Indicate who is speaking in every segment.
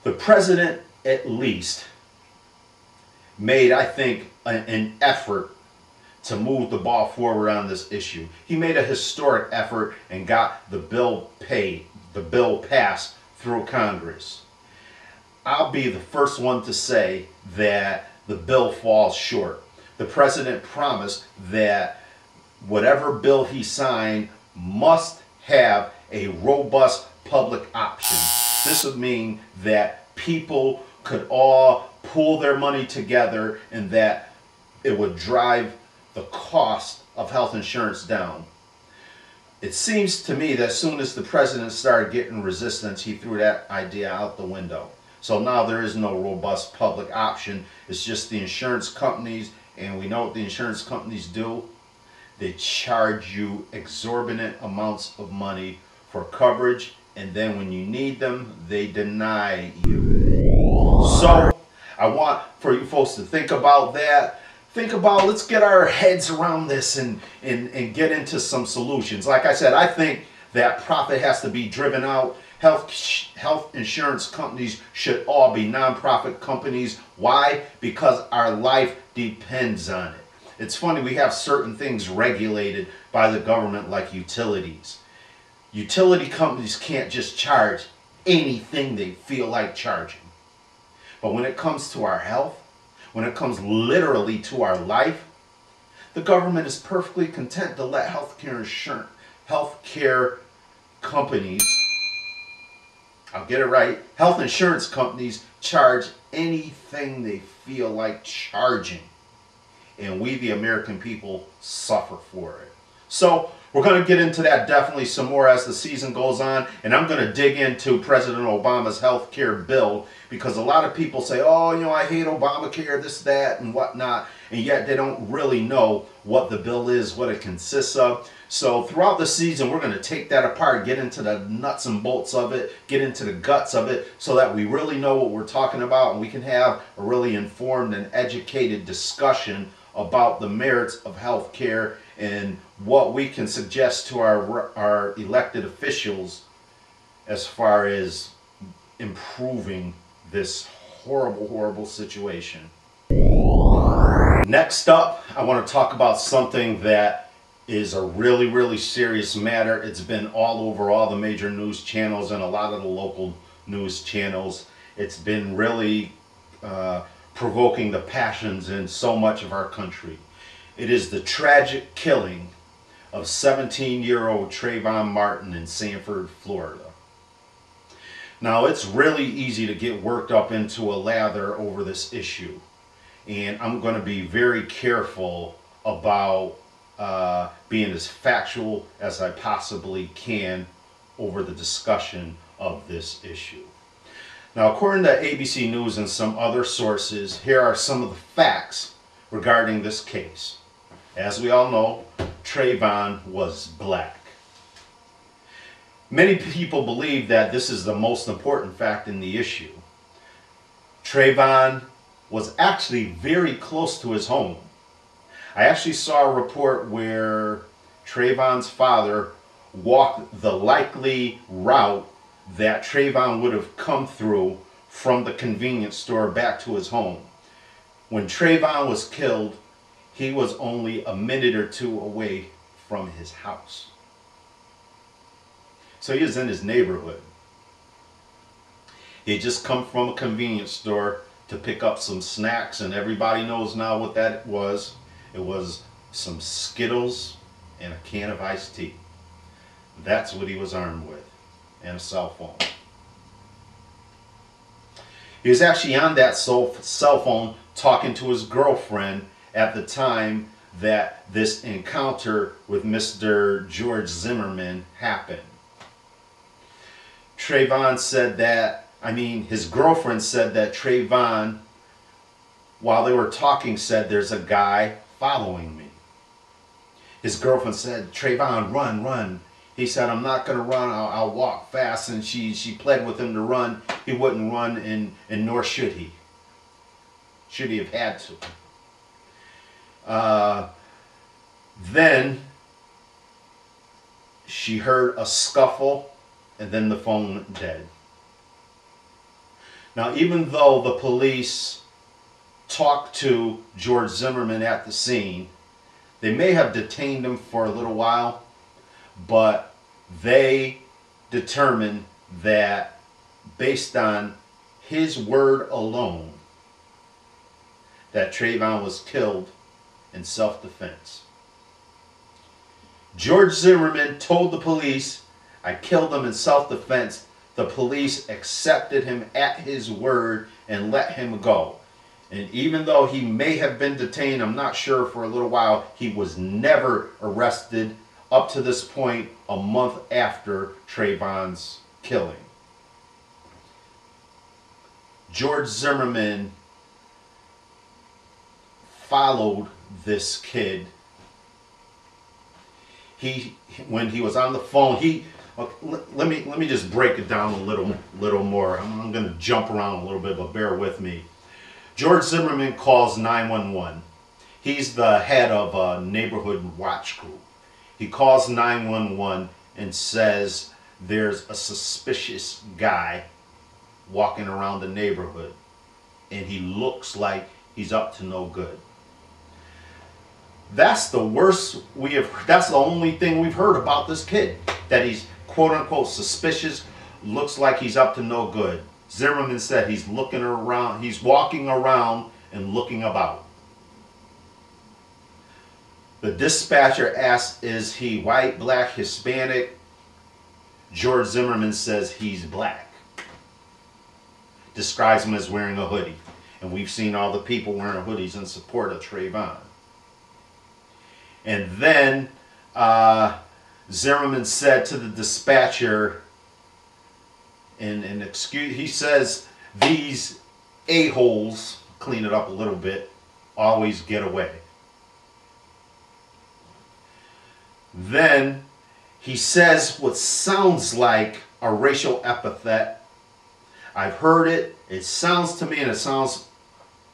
Speaker 1: The president at least made, I think, an effort to move the ball forward on this issue. He made a historic effort and got the bill passed through Congress. I'll be the first one to say that the bill falls short. The president promised that whatever bill he signed must have a robust public option. This would mean that people could all pool their money together and that it would drive the cost of health insurance down. It seems to me that as soon as the president started getting resistance, he threw that idea out the window. So now there is no robust public option. It's just the insurance companies, and we know what the insurance companies do. They charge you exorbitant amounts of money for coverage, and then when you need them, they deny you. So I want for you folks to think about that. Think about, let's get our heads around this and get into some solutions. Like I said, I think that profit has to be driven out. Health insurance companies should all be nonprofit companies. Why? Because our life depends on it. It's funny, we have certain things regulated by the government like utilities. Utility companies can't just charge anything they feel like charging. But when it comes to our health, when it comes literally to our life, the government is perfectly content to let healthcare companies, I'll get it right, health insurance companies charge anything they feel like charging. And we, the American people, suffer for it. So we're going to get into that definitely some more as the season goes on. And I'm going to dig into President Obama's health care bill, because a lot of people say, oh, you know, I hate Obamacare, this, that, and whatnot. And yet they don't really know what the bill is, what it consists of. So throughout the season, we're going to take that apart, get into the nuts and bolts of it, get into the guts of it, so that we really know what we're talking about and we can have a really informed and educated discussion about the merits of health care and what we can suggest to our elected officials as far as improving this horrible, horrible situation. Next up, I want to talk about something that is a really, really serious matter. It's been all over all the major news channels and a lot of the local news channels. It's been really provoking the passions in so much of our country. It is the tragic killing of 17-year-old Trayvon Martin in Sanford, Florida. Now, it's really easy to get worked up into a lather over this issue, and I'm going to be very careful about being as factual as I possibly can over the discussion of this issue. Now, according to ABC News and some other sources, here are some of the facts regarding this case. As we all know, Trayvon was black. Many people believe that this is the most important fact in the issue. Trayvon was actually very close to his home. I actually saw a report where Trayvon's father walked the likely route that Trayvon would have come through from the convenience store back to his home. When Trayvon was killed, he was only a minute or two away from his house. So he was in his neighborhood. He had just come from a convenience store to pick up some snacks, and everybody knows now what that was. It was some Skittles and a can of iced tea. That's what he was armed with, and a cell phone. He was actually on that cell phone talking to his girlfriend at the time that this encounter with Mr. George Zimmerman happened. Trayvon said that, his girlfriend said that Trayvon, while they were talking, said, "There's a guy following me." His girlfriend said, "Trayvon, run, run." He said, "I'm not going to run, I'll walk fast." And she pled with him to run. He wouldn't run, and nor should he. Should he have had to. Then she heard a scuffle, and then the phone went dead. Now, even though the police talked to George Zimmerman at the scene, they may have detained him for a little while, but they determined that based on his word alone, that Trayvon was killed in self-defense. George Zimmerman told the police, "I killed him in self-defense." The police accepted him at his word and let him go. And even though he may have been detained, I'm not sure, for a little while, he was never arrested up to this point, a month after Trayvon's killing. George Zimmerman followed this kid. When he was on the phone, let me just break it down a little more. I'm going to jump around a little bit, but bear with me. George Zimmerman calls 911. He's the head of a neighborhood watch group. He calls 911 and says there's a suspicious guy walking around the neighborhood, and he looks like he's up to no good. That's the worst that's the only thing we've heard about this kid, that he's quote unquote suspicious, looks like he's up to no good. Zimmerman said he's looking around, he's walking around and looking about. The dispatcher asks, is he white, black, Hispanic? George Zimmerman says he's black. Describes him as wearing a hoodie. And we've seen all the people wearing hoodies in support of Trayvon. And then Zimmerman said to the dispatcher, he says, these a-holes, clean it up a little bit, always get away. Then he says what sounds like a racial epithet. I've heard it. It sounds to me, and it sounds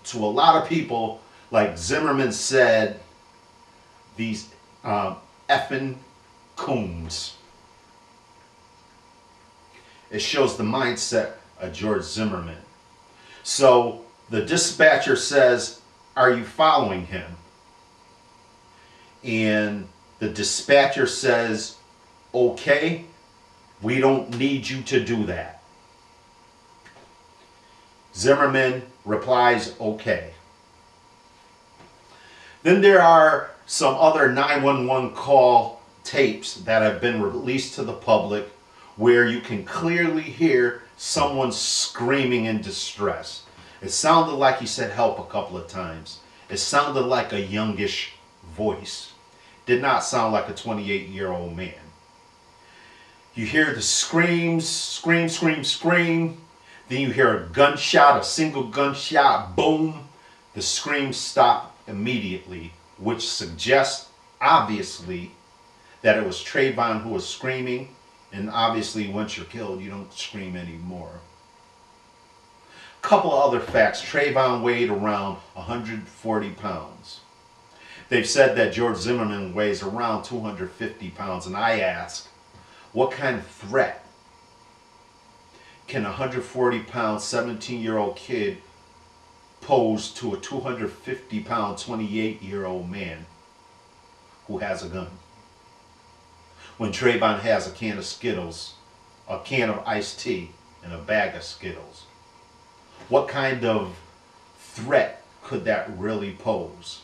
Speaker 1: to a lot of people, like Zimmerman said, these effing coons. It shows the mindset of George Zimmerman. So the dispatcher says, are you following him? And the dispatcher says, okay, we don't need you to do that. Zimmerman replies, okay. Then there are some other 911 call tapes that have been released to the public where you can clearly hear someone screaming in distress. It sounded like he said help a couple of times. It sounded like a youngish voice. Did not sound like a 28-year-old man. You hear the screams, scream, scream, scream. Then you hear a gunshot, a single gunshot, boom. The screams stop immediately, which suggests, obviously, that it was Trayvon who was screaming. And obviously, once you're killed, you don't scream anymore. A couple of other facts. Trayvon weighed around 140 pounds. They've said that George Zimmerman weighs around 250 pounds. And I ask, what kind of threat can a 140-pound, 17-year-old kid pose to a 250-pound, 28-year-old man who has a gun? When Trayvon has a can of Skittles, a can of iced tea, and a bag of Skittles. What kind of threat could that really pose?